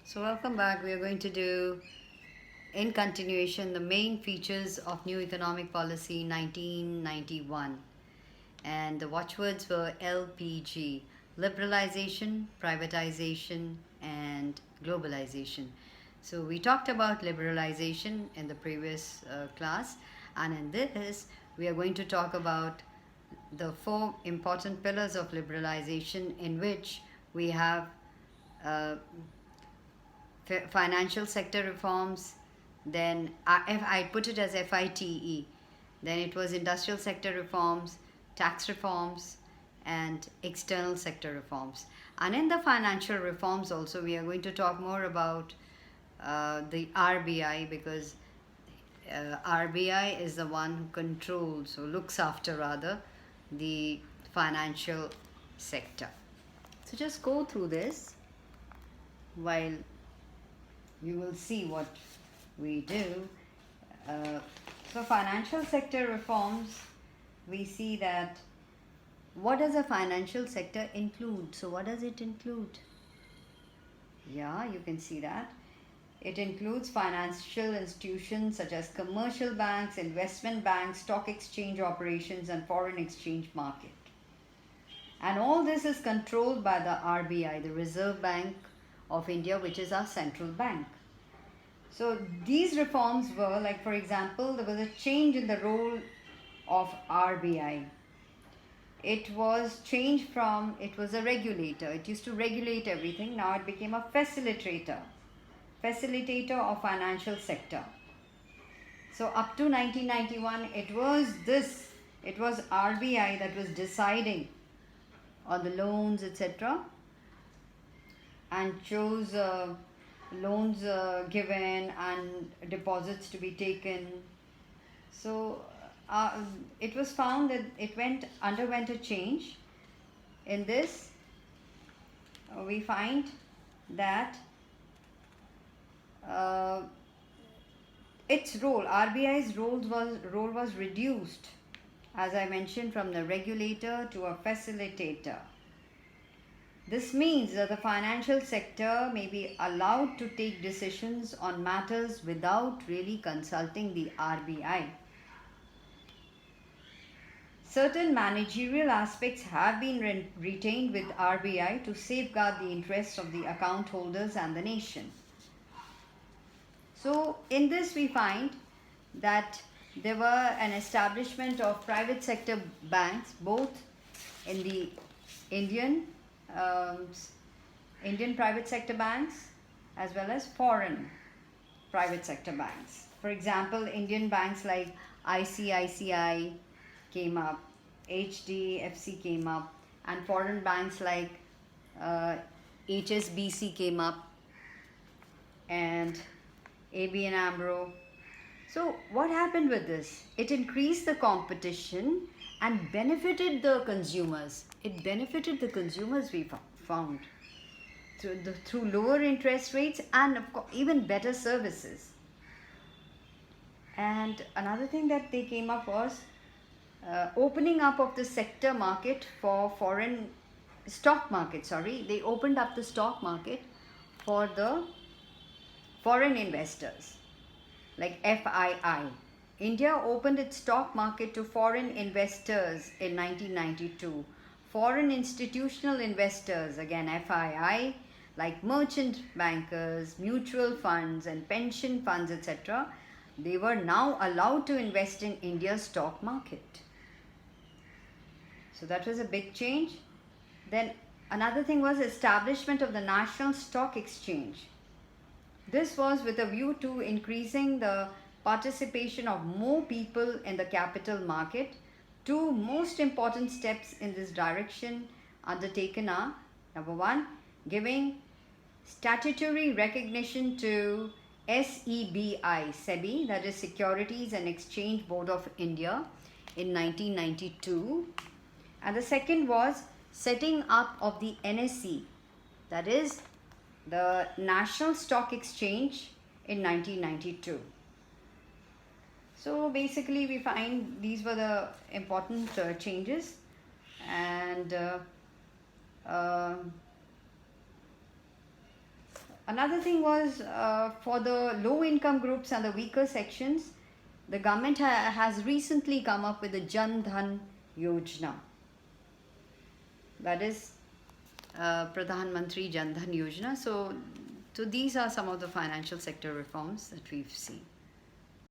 So welcome back. We are going to do, in continuation, the main features of New Economic Policy 1991. And the watchwords were LPG, liberalization, privatization, and globalization. So we talked about liberalization in the previous class, and in this we are going to talk about the four important pillars of liberalization, in which we have uh, financial sector reforms, then if I put it as FITE, then it was industrial sector reforms, tax reforms, and external sector reforms. And in the financial reforms also, we are going to talk more about the RBI, because RBI is the one who controls, or looks after rather, the financial sector. So just go through this while you will see what we do. So financial sector reforms, we see that what does a financial sector include? So what does it include? Yeah, you can see that. It includes financial institutions such as commercial banks, investment banks, stock exchange operations, and foreign exchange market. And all this is controlled by the RBI, the Reserve Bank of India, which is our central bank. So these reforms were, like, for example, there was a change in the role of RBI. It was changed from, it was a regulator. It used to regulate everything. Now it became a facilitator of financial sector. So up to 1991, it was RBI that was deciding on the loans, etc., and chose loans given and deposits to be taken. So it was found that it underwent a change. In this, we find that its role, RBI's role was reduced, as I mentioned, from the regulator to a facilitator. This means that the financial sector may be allowed to take decisions on matters without really consulting the RBI. Certain managerial aspects have been retained with RBI to safeguard the interests of the account holders and the nation. So in this we find that there were an establishment of private sector banks, both in the Indian private sector banks as well as foreign private sector banks. For example, Indian banks like ICICI came up, HDFC came up, and foreign banks like HSBC came up, and ABN AMRO. So what happened with this? It increased the competition and benefited the consumers. It benefited the consumers, we found, through lower interest rates and, of course, even better services. And another thing that they came up was opening up of the sector market for foreign stock market. They opened up the stock market for the foreign investors, like FII. India opened its stock market to foreign investors in 1992. Foreign institutional investors, again FII, like merchant bankers, mutual funds, and pension funds, etc., they were now allowed to invest in India's stock market. So that was a big change. Then another thing was establishment of the National Stock Exchange. This was with a view to increasing the participation of more people in the capital market. Two most important steps in this direction undertaken are: number one, giving statutory recognition to SEBI, that is Securities and Exchange Board of India, in 1992. And the second was setting up of the NSE, that is the National Stock Exchange, in 1992. So basically we find these were the important changes. And Another thing was for the low income groups and the weaker sections, the government has recently come up with the Jan Dhan Yojana. That is Pradhan Mantri Jan Dhan Yojana. So these are some of the financial sector reforms that we've seen.